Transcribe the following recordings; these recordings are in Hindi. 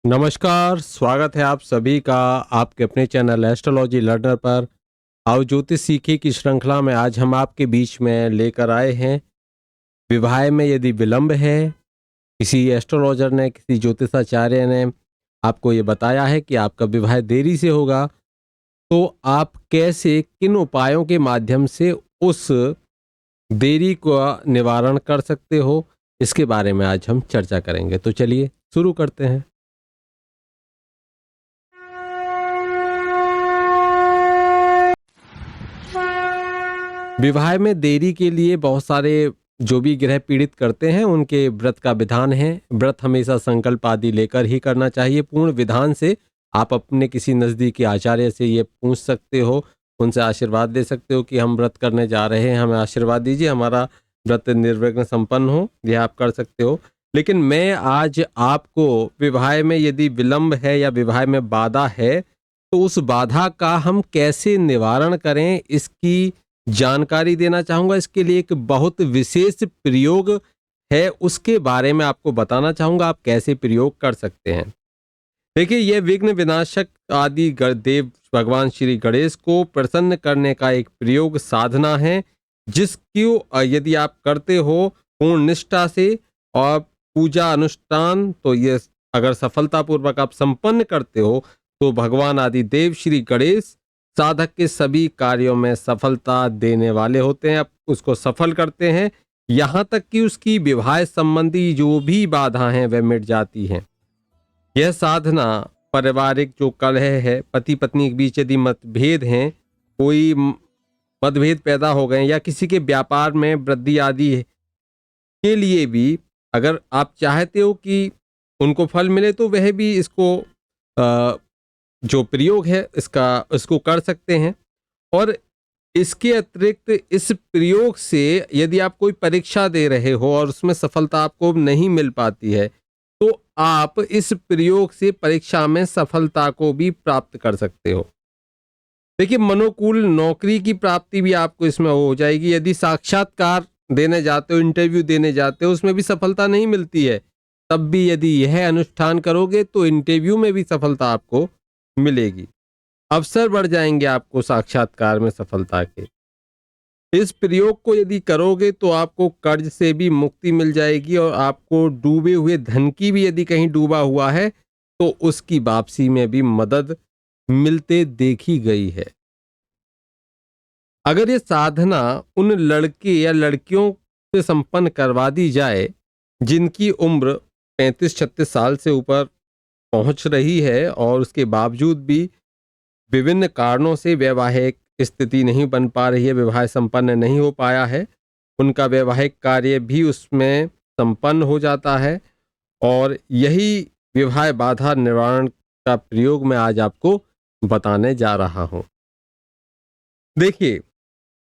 नमस्कार, स्वागत है आप सभी का आपके अपने चैनल एस्ट्रोलॉजी लर्नर पर। आओ ज्योतिष सीखे की श्रृंखला में आज हम आपके बीच में लेकर आए हैं, विवाह में यदि विलंब है, किसी एस्ट्रोलॉजर ने, किसी ज्योतिषाचार्य ने आपको ये बताया है कि आपका विवाह देरी से होगा, तो आप कैसे, किन उपायों के माध्यम से उस देरी का निवारण कर सकते हो, इसके बारे में आज हम चर्चा करेंगे। तो चलिए शुरू करते हैं। विवाह में देरी के लिए बहुत सारे जो भी ग्रह पीड़ित करते हैं उनके व्रत का विधान है। व्रत हमेशा संकल्प आदि लेकर ही करना चाहिए। पूर्ण विधान से आप अपने किसी नज़दीकी आचार्य से ये पूछ सकते हो, उनसे आशीर्वाद ले सकते हो कि हम व्रत करने जा रहे हैं, हमें आशीर्वाद दीजिए, हमारा व्रत निर्विघ्न संपन्न हो। यह आप कर सकते हो। लेकिन मैं आज आपको विवाह में यदि विलंब है या विवाह में बाधा है, तो उस बाधा का हम कैसे निवारण करें, इसकी जानकारी देना चाहूंगा। इसके लिए एक बहुत विशेष प्रयोग है, उसके बारे में आपको बताना चाहूंगा, आप कैसे प्रयोग कर सकते हैं। देखिए, यह विघ्न विनाशक आदि देव भगवान श्री गणेश को प्रसन्न करने का एक प्रयोग साधना है, जिसको यदि आप करते हो पूर्ण निष्ठा से और पूजा अनुष्ठान, तो ये अगर सफलतापूर्वक आप संपन्न करते हो तो भगवान आदि देव श्री गणेश साधक के सभी कार्यों में सफलता देने वाले होते हैं, उसको सफल करते हैं। यहाँ तक कि उसकी विवाह संबंधी जो भी बाधा हैं वह मिट जाती हैं। यह साधना पारिवारिक जो कलह है, पति पत्नी के बीच यदि मतभेद हैं, कोई मतभेद पैदा हो गए या किसी के व्यापार में वृद्धि आदि के लिए भी अगर आप चाहते हो कि उनको फल मिले, तो वह भी इसको जो प्रयोग है इसको कर सकते हैं। और इसके अतिरिक्त इस प्रयोग से यदि आप कोई परीक्षा दे रहे हो और उसमें सफलता आपको नहीं मिल पाती है, तो आप इस प्रयोग से परीक्षा में सफलता को भी प्राप्त कर सकते हो। देखिए, मनोकूल नौकरी की प्राप्ति भी आपको इसमें हो जाएगी। यदि साक्षात्कार देने जाते हो, इंटरव्यू देने जाते हो, उसमें भी सफलता नहीं मिलती है, तब भी यदि यह अनुष्ठान करोगे तो इंटरव्यू में भी सफलता आपको मिलेगी। अवसर बढ़ जाएंगे आपको साक्षात्कार में सफलता के। इस प्रयोग को यदि करोगे तो आपको कर्ज से भी मुक्ति मिल जाएगी और आपको डूबे हुए धन की भी, यदि कहीं डूबा हुआ है तो उसकी वापसी में भी मदद मिलते देखी गई है। अगर ये साधना उन लड़के या लड़कियों से संपन्न करवा दी जाए जिनकी उम्र 35-36 साल से ऊपर पहुंच रही है और उसके बावजूद भी विभिन्न कारणों से वैवाहिक स्थिति नहीं बन पा रही है, विवाह संपन्न नहीं हो पाया है, उनका वैवाहिक कार्य भी उसमें संपन्न हो जाता है। और यही विवाह बाधा निवारण का प्रयोग मैं आज आपको बताने जा रहा हूं। देखिए,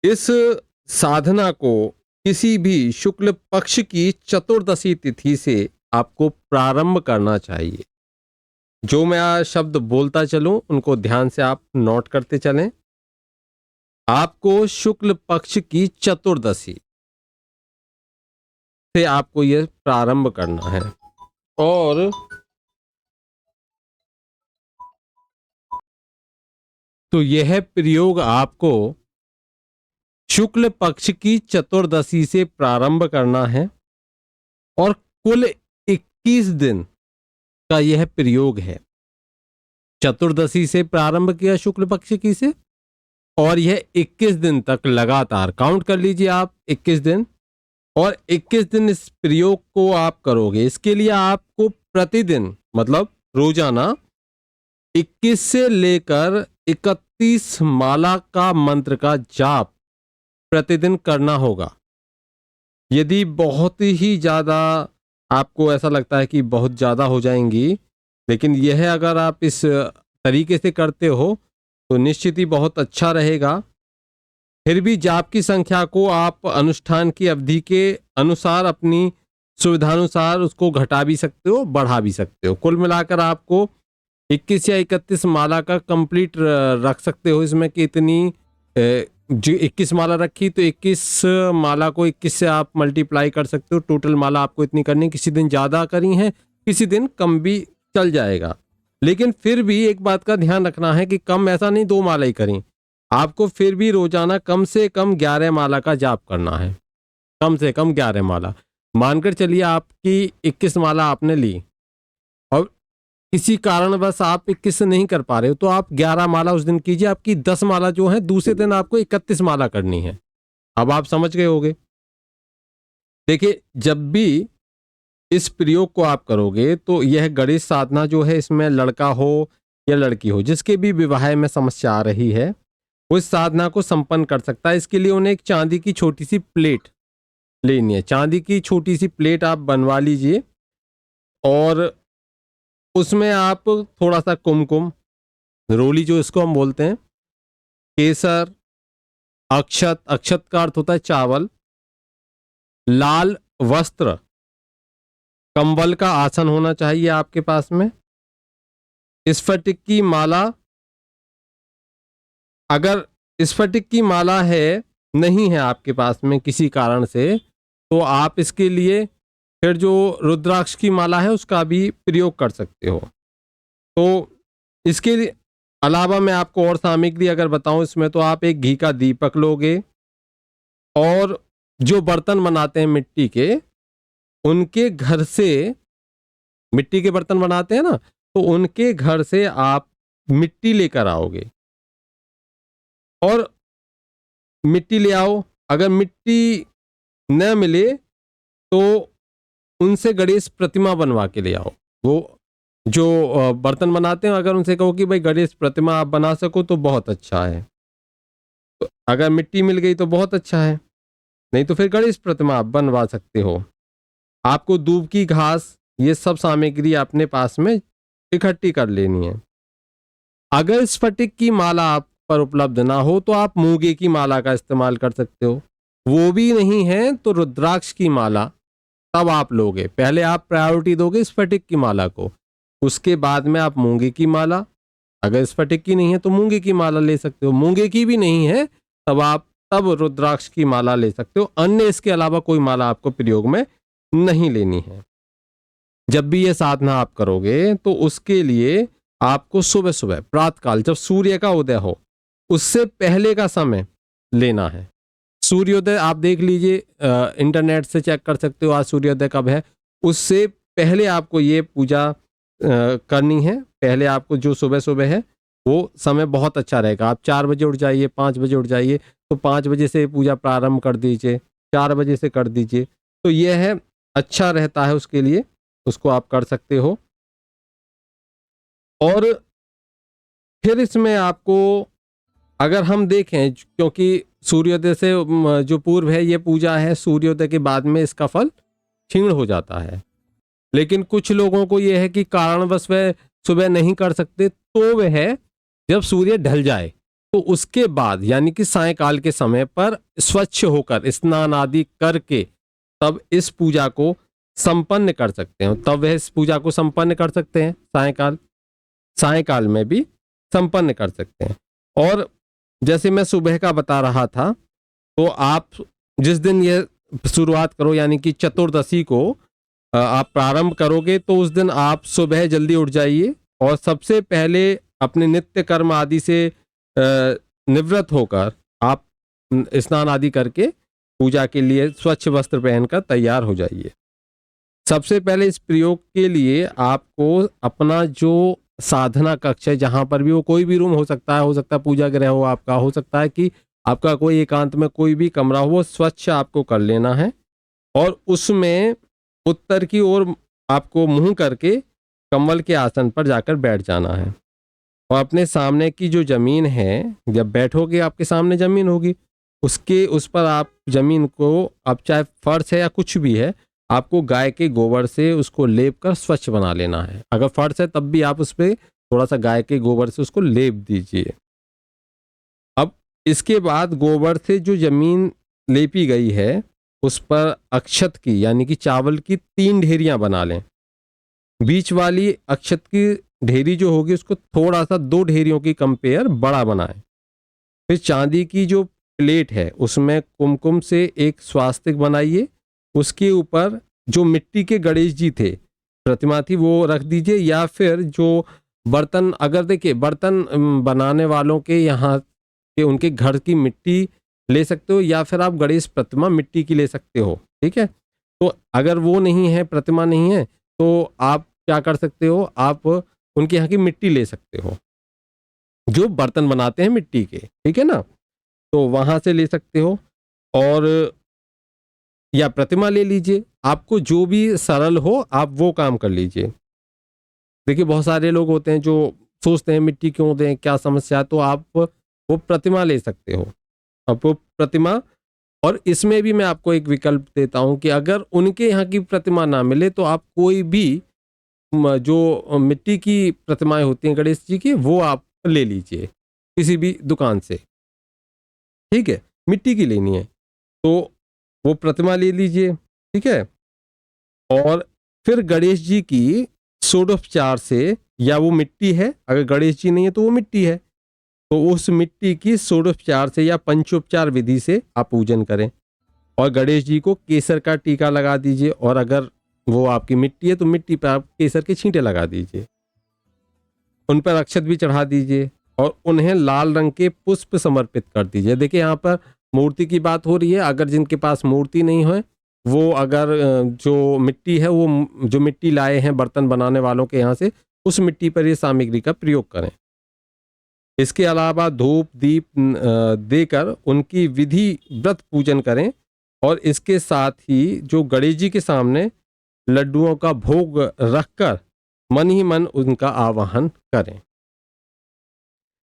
इस साधना को किसी भी शुक्ल पक्ष की चतुर्दशी तिथि से आपको प्रारंभ करना चाहिए। जो मैं आज शब्द बोलता चलूं उनको ध्यान से आप नोट करते चलें। आपको शुक्ल पक्ष की चतुर्दशी से आपको यह प्रारंभ करना है। और तो यह प्रयोग आपको शुक्ल पक्ष की चतुर्दशी से प्रारंभ करना है और कुल 21 दिन का यह प्रयोग है। चतुर्दशी से प्रारंभ किया शुक्ल पक्ष की से, और यह 21 दिन तक लगातार काउंट कर लीजिए आप, 21 दिन। और 21 दिन इस प्रयोग को आप करोगे। इसके लिए आपको प्रतिदिन, मतलब रोजाना 21 से लेकर 31 माला का मंत्र का जाप प्रतिदिन करना होगा। यदि बहुत ही ज़्यादा आपको ऐसा लगता है कि बहुत ज़्यादा हो जाएंगी, लेकिन यह अगर आप इस तरीके से करते हो तो निश्चित ही बहुत अच्छा रहेगा। फिर भी जाप की संख्या को आप अनुष्ठान की अवधि के अनुसार अपनी सुविधानुसार उसको घटा भी सकते हो, बढ़ा भी सकते हो। कुल मिलाकर आपको 21 या 31 माला का कंप्लीट रख सकते हो इसमें कि इतनी जो 21 माला रखी तो 21 माला को 21 से आप मल्टीप्लाई कर सकते हो। टोटल माला आपको इतनी करनी, किसी दिन ज़्यादा करी हैं, किसी दिन कम भी चल जाएगा। लेकिन फिर भी एक बात का ध्यान रखना है कि कम ऐसा नहीं 2 माला ही करें, आपको फिर भी रोजाना कम से कम 11 माला का जाप करना है, कम से कम 11 माला। मानकर चलिए आपकी 21 माला आपने ली और किसी कारणवश आप 21 नहीं कर पा रहे हो, तो आप 11 माला उस दिन कीजिए। आपकी 10 माला जो है दूसरे दिन आपको 31 माला करनी है। अब आप समझ गए होंगे। देखिए, जब भी इस प्रयोग को आप करोगे तो यह गणेश साधना जो है, इसमें लड़का हो या लड़की हो, जिसके भी विवाह में समस्या आ रही है, वो इस साधना को संपन्न कर सकता है। इसके लिए उन्हें एक चांदी की छोटी सी प्लेट लेनी है। चांदी की छोटी सी प्लेट आप बनवा लीजिए और उसमें आप थोड़ा सा कुमकुम, रोली जो इसको हम बोलते हैं, केसर, अक्षत, अक्षत का अर्थ होता है चावल, लाल वस्त्र, कंबल का आसन होना चाहिए आपके पास में, स्फटिक की माला। अगर स्फटिक की माला है, नहीं है आपके पास में किसी कारण से, तो आप इसके लिए फिर जो रुद्राक्ष की माला है उसका भी प्रयोग कर सकते हो। तो इसके अलावा मैं आपको और सामग्री अगर बताऊं इसमें, तो आप एक घी का दीपक लोगे और जो बर्तन बनाते हैं मिट्टी के, उनके घर से, मिट्टी के बर्तन बनाते हैं ना, तो उनके घर से आप मिट्टी लेकर आओगे और मिट्टी ले आओ। अगर मिट्टी न मिले तो उनसे गणेश प्रतिमा बनवा के ले आओ। वो जो बर्तन बनाते हैं, अगर उनसे कहो कि भाई गणेश प्रतिमा आप बना सको तो बहुत अच्छा है। तो अगर मिट्टी मिल गई तो बहुत अच्छा है, नहीं तो फिर गणेश प्रतिमा आप बनवा सकते हो। आपको दूब की घास, ये सब सामग्री अपने पास में इकट्ठी कर लेनी है। अगर स्फटिक की माला आप पर उपलब्ध ना हो तो आप मूंगे की माला का इस्तेमाल कर सकते हो। वो भी नहीं है तो रुद्राक्ष की माला तब आप लोगे। पहले आप प्रायोरिटी दोगे स्फटिक की माला को, उसके बाद में आप मूंगे की माला। अगर स्फटिक की नहीं है तो मूंगे की माला ले सकते हो। मूंगे की भी नहीं है तब रुद्राक्ष की माला ले सकते हो। अन्य इसके अलावा कोई माला आपको प्रयोग में नहीं लेनी है। जब भी ये साधना आप करोगे तो उसके लिए आपको सुबह सुबह प्रातःकाल, जब सूर्य का उदय हो उससे पहले का समय लेना है। सूर्योदय आप देख लीजिए, इंटरनेट से चेक कर सकते हो आज सूर्योदय कब है। उससे पहले आपको ये पूजा करनी है। पहले आपको जो सुबह सुबह है वो समय बहुत अच्छा रहेगा। आप 4 बजे उठ जाइए, 5 बजे उठ जाइए, तो 5 बजे से पूजा प्रारंभ कर दीजिए, 4 बजे से कर दीजिए, तो यह है अच्छा रहता है उसके लिए, उसको आप कर सकते हो। और फिर इसमें आपको, अगर हम देखें, क्योंकि सूर्योदय से जो पूर्व है ये पूजा है, सूर्योदय के बाद में इसका फल क्षीण हो जाता है। लेकिन कुछ लोगों को यह है कि कारणवश वह सुबह नहीं कर सकते, तो वह जब सूर्य ढल जाए तो उसके बाद, यानी कि सायंकाल के समय पर स्वच्छ होकर स्नान आदि करके तब इस पूजा को संपन्न कर सकते हैं। तब वह इस पूजा को संपन्न कर सकते हैं। सायंकाल में भी संपन्न कर सकते हैं। और जैसे मैं सुबह का बता रहा था, तो आप जिस दिन ये शुरुआत करो, यानी कि चतुर्दशी को आप प्रारंभ करोगे, तो उस दिन आप सुबह जल्दी उठ जाइए और सबसे पहले अपने नित्य कर्म आदि से निवृत्त होकर आप स्नान आदि करके पूजा के लिए स्वच्छ वस्त्र पहनकर तैयार हो जाइए। सबसे पहले इस प्रयोग के लिए आपको अपना जो साधना कक्ष है, जहां पर भी, वो कोई भी रूम हो सकता है पूजा गृह हो आपका, हो सकता है कि आपका कोई एकांत में कोई भी कमरा हो, वो स्वच्छ आपको कर लेना है और उसमें उत्तर की ओर आपको मुंह करके कमल के आसन पर जाकर बैठ जाना है। और अपने सामने की जो जमीन है, जब बैठोगे आपके सामने जमीन होगी, उस पर आप जमीन को, आप चाहे फर्श है या कुछ भी है, आपको गाय के गोबर से उसको लेप कर स्वच्छ बना लेना है। अगर फर्श है तब भी आप उस पर थोड़ा सा गाय के गोबर से उसको लेप दीजिए। अब इसके बाद गोबर से जो जमीन लेपी गई है उस पर अक्षत की, यानी कि चावल की 3 ढेरियां बना लें। बीच वाली अक्षत की ढेरी जो होगी उसको थोड़ा सा 2 ढेरियों की कंपेयर बड़ा बनाएं। फिर चांदी की जो प्लेट है उसमें कुमकुम से एक स्वास्तिक बनाइए। उसके ऊपर जो मिट्टी के गणेश जी थे, प्रतिमा थी वो रख दीजिए, या फिर जो बर्तन, अगर देखिए बर्तन बनाने वालों के यहाँ के उनके घर की मिट्टी ले सकते हो, या फिर आप गणेश प्रतिमा मिट्टी की ले सकते हो। ठीक है, तो अगर वो नहीं है, प्रतिमा नहीं है, तो आप क्या कर सकते हो, आप उनके यहाँ की मिट्टी ले सकते हो, जो बर्तन बनाते हैं मिट्टी के। ठीक है ना, तो वहां से ले सकते हो, और या प्रतिमा ले लीजिए, आपको जो भी सरल हो आप वो काम कर लीजिए। देखिए बहुत सारे लोग होते हैं जो सोचते हैं मिट्टी क्यों दें, क्या समस्या है, तो आप वो प्रतिमा ले सकते हो। अब वो प्रतिमा, और इसमें भी मैं आपको एक विकल्प देता हूं कि अगर उनके यहाँ की प्रतिमा ना मिले तो आप कोई भी जो मिट्टी की प्रतिमाएं होती हैं गणेश जी की, वो आप ले लीजिए किसी भी दुकान से। ठीक है, मिट्टी की लेनी है तो वो प्रतिमा ले लीजिए। ठीक है, और फिर गणेश जी की षोडोपचार से, या वो मिट्टी है, अगर गणेश जी नहीं है तो वो मिट्टी है, तो उस मिट्टी की षोडोपचार से या पंचोपचार विधि से आप पूजन करें, और गणेश जी को केसर का टीका लगा दीजिए, और अगर वो आपकी मिट्टी है तो मिट्टी पर आप केसर के छींटे लगा दीजिए, उन पर अक्षत भी चढ़ा दीजिए, और उन्हें लाल रंग के पुष्प समर्पित कर दीजिए। देखिए यहाँ पर मूर्ति की बात हो रही है, अगर जिनके पास मूर्ति नहीं है वो अगर जो मिट्टी है, वो जो मिट्टी लाए हैं बर्तन बनाने वालों के यहाँ से, उस मिट्टी पर ये सामग्री का प्रयोग करें। इसके अलावा धूप दीप देकर उनकी विधि व्रत पूजन करें, और इसके साथ ही जो गणेश जी के सामने लड्डुओं का भोग रखकर मन ही मन उनका आवाहन करें।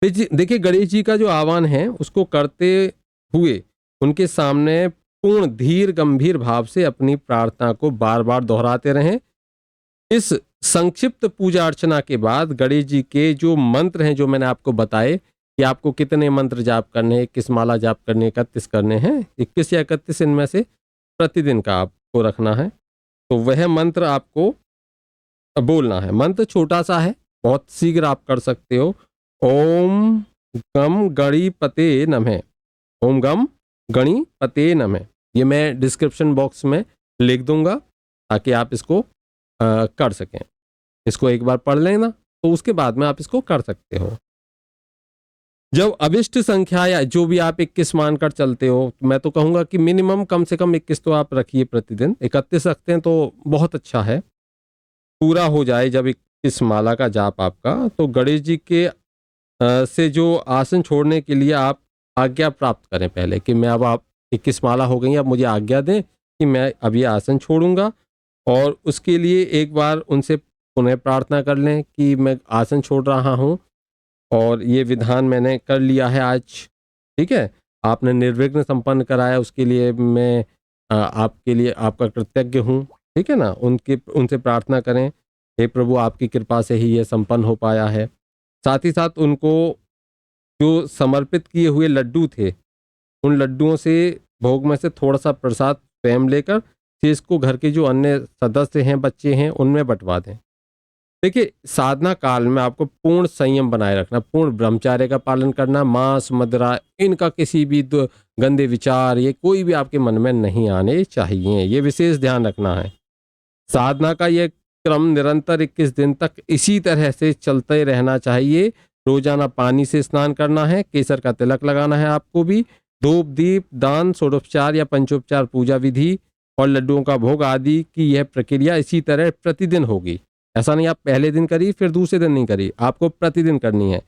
देखिए गणेश जी का जो आह्वान है उसको करते हुए उनके सामने पूर्ण धीर गंभीर भाव से अपनी प्रार्थना को बार बार दोहराते रहें। इस संक्षिप्त पूजा अर्चना के बाद गणेश जी के जो मंत्र हैं, जो मैंने आपको बताए कि आपको कितने मंत्र जाप करने हैं, 21 माला जाप करने, 31 करने हैं, 21 या 31 इनमें से प्रतिदिन का आपको रखना है, तो वह मंत्र आपको बोलना है। मंत्र छोटा सा है, बहुत शीघ्र आप कर सकते हो। ओम गम गणपते नमः, ओम गम गणपते नमः। ये मैं डिस्क्रिप्शन बॉक्स में लिख दूंगा ताकि आप इसको कर सकें। इसको एक बार पढ़ लेना, तो उसके बाद में आप इसको कर सकते हो। जब अभिष्ट संख्या या जो भी आप 21 मानकर चलते हो, मैं तो कहूंगा कि मिनिमम कम से कम 21 तो आप रखिए प्रतिदिन, 31 रखते हैं तो बहुत अच्छा है। पूरा हो जाए जब 21 माला का जाप आपका, तो गणेश जी के से जो आसन छोड़ने के लिए आप आज्ञा प्राप्त करें पहले, कि मैं अब आप 21 माला हो गई, अब मुझे आज्ञा दें कि मैं अब ये आसन छोड़ूंगा। और उसके लिए एक बार उनसे पुनः प्रार्थना कर लें कि मैं आसन छोड़ रहा हूँ और ये विधान मैंने कर लिया है आज। ठीक है, आपने निर्विघ्न संपन्न कराया, उसके लिए मैं आपके लिए आपका कृतज्ञ हूँ। ठीक है ना, उनसे प्रार्थना करें, हे प्रभु आपकी कृपा से ही ये संपन्न हो पाया है। साथ ही साथ उनको जो समर्पित किए हुए लड्डू थे, उन लड्डुओं से भोग में से थोड़ा सा प्रसाद स्वयं लेकर शेष को घर के जो अन्य सदस्य हैं, बच्चे हैं, उनमें बंटवा दें। देखिए साधना काल में आपको पूर्ण संयम बनाए रखना, पूर्ण ब्रह्मचार्य का पालन करना, मांस मदिरा इनका किसी भी गंदे विचार ये कोई भी आपके मन में नहीं आने चाहिए, ये विशेष ध्यान रखना है। साधना का ये क्रम निरंतर 21 दिन तक इसी तरह से चलते रहना चाहिए। रोजाना पानी से स्नान करना है, केसर का तिलक लगाना है आपको भी, धूप दीप दान षोडोपचार या पंचोपचार पूजा विधि और लड्डुओं का भोग आदि की यह प्रक्रिया इसी तरह प्रतिदिन होगी। ऐसा नहीं आप पहले दिन करी फिर दूसरे दिन नहीं करी, आपको प्रतिदिन करनी है।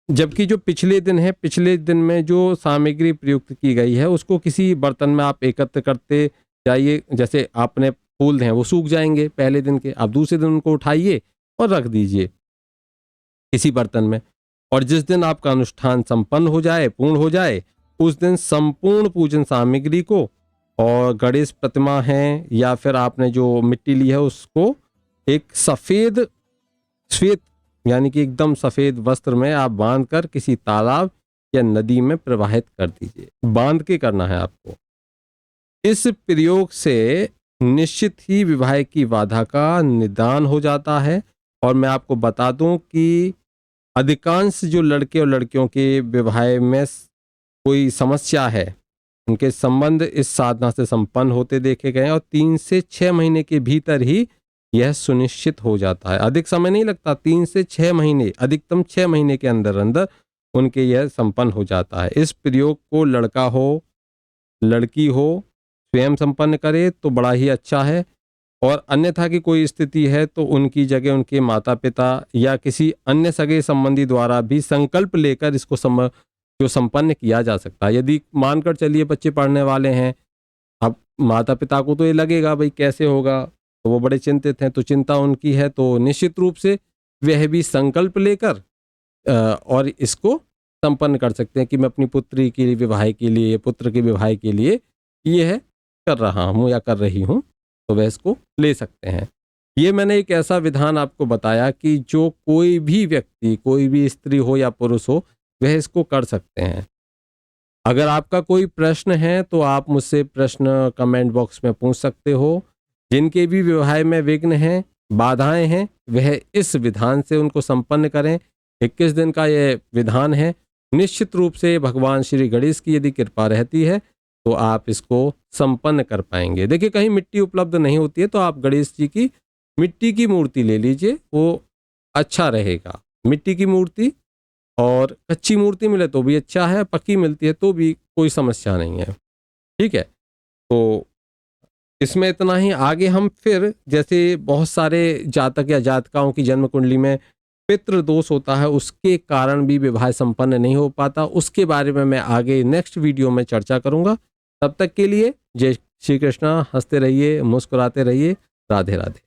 जबकि जो पिछले दिन है, पिछले दिन में जो सामग्री प्रयुक्त की गई है उसको किसी बर्तन में आप एकत्र करते जाइए। जैसे आपने फूल हैं वो सूख जाएंगे पहले दिन के, आप दूसरे दिन उनको उठाइए और रख दीजिए किसी बर्तन में। और जिस दिन आपका अनुष्ठान संपन्न हो जाए, पूर्ण हो जाए, उस दिन संपूर्ण पूजन सामग्री को और गणेश प्रतिमा है या फिर आपने जो मिट्टी ली है उसको एक श्वेत यानी कि एकदम सफेद वस्त्र में आप बांध कर किसी तालाब या नदी में प्रवाहित कर दीजिए। बांध के करना है आपको। इस प्रयोग से निश्चित ही विवाह की बाधा का निदान हो जाता है। और मैं आपको बता दूं कि अधिकांश जो लड़के और लड़कियों के विवाह में कोई समस्या है उनके संबंध इस साधना से संपन्न होते देखे गए हैं और 3 से 6 महीने के भीतर ही यह सुनिश्चित हो जाता है। अधिक समय नहीं लगता, 3 से 6 महीने, अधिकतम 6 महीने के अंदर अंदर उनके यह संपन्न हो जाता है। इस प्रयोग को लड़का हो लड़की हो स्वयं संपन्न करे तो बड़ा ही अच्छा है, और अन्यथा की कोई स्थिति है तो उनकी जगह उनके माता पिता या किसी अन्य सगे संबंधी द्वारा भी संकल्प लेकर इसको जो संपन्न किया जा सकता है। यदि मानकर चलिए बच्चे पढ़ने वाले हैं, अब माता पिता को तो ये लगेगा भाई कैसे होगा, तो वो बड़े चिंतित हैं, तो चिंता उनकी है, तो निश्चित रूप से वह भी संकल्प लेकर और इसको संपन्न कर सकते हैं कि मैं अपनी पुत्री के विवाह के लिए, पुत्र के विवाह के लिए यह कर रहा हूँ या कर रही हूँ, तो वह इसको ले सकते हैं। ये मैंने एक ऐसा विधान आपको बताया कि जो कोई भी व्यक्ति, कोई भी स्त्री हो या पुरुष हो, वह इसको कर सकते हैं। अगर आपका कोई प्रश्न है तो आप मुझसे प्रश्न कमेंट बॉक्स में पूछ सकते हो। जिनके भी विवाह में विघ्न हैं, बाधाएं हैं, वह इस विधान से उनको संपन्न करें। 21 दिन का यह विधान है। निश्चित रूप से भगवान श्री गणेश की यदि कृपा रहती है तो आप इसको संपन्न कर पाएंगे। देखिए कहीं मिट्टी उपलब्ध नहीं होती है तो आप गणेश जी की मिट्टी की मूर्ति ले लीजिए, वो अच्छा रहेगा। मिट्टी की मूर्ति, और कच्ची मूर्ति मिले तो भी अच्छा है, पक्की मिलती है तो भी कोई समस्या नहीं है। ठीक है, तो इसमें इतना ही। आगे हम फिर जैसे बहुत सारे जातक या जातकाओं की जन्म कुंडली में पितृ दोष होता है, उसके कारण भी विवाह संपन्न नहीं हो पाता, उसके बारे में मैं आगे नेक्स्ट वीडियो में चर्चा करूंगा। तब तक के लिए जय श्री कृष्णा। हंसते रहिए, मुस्कुराते रहिए। राधे राधे।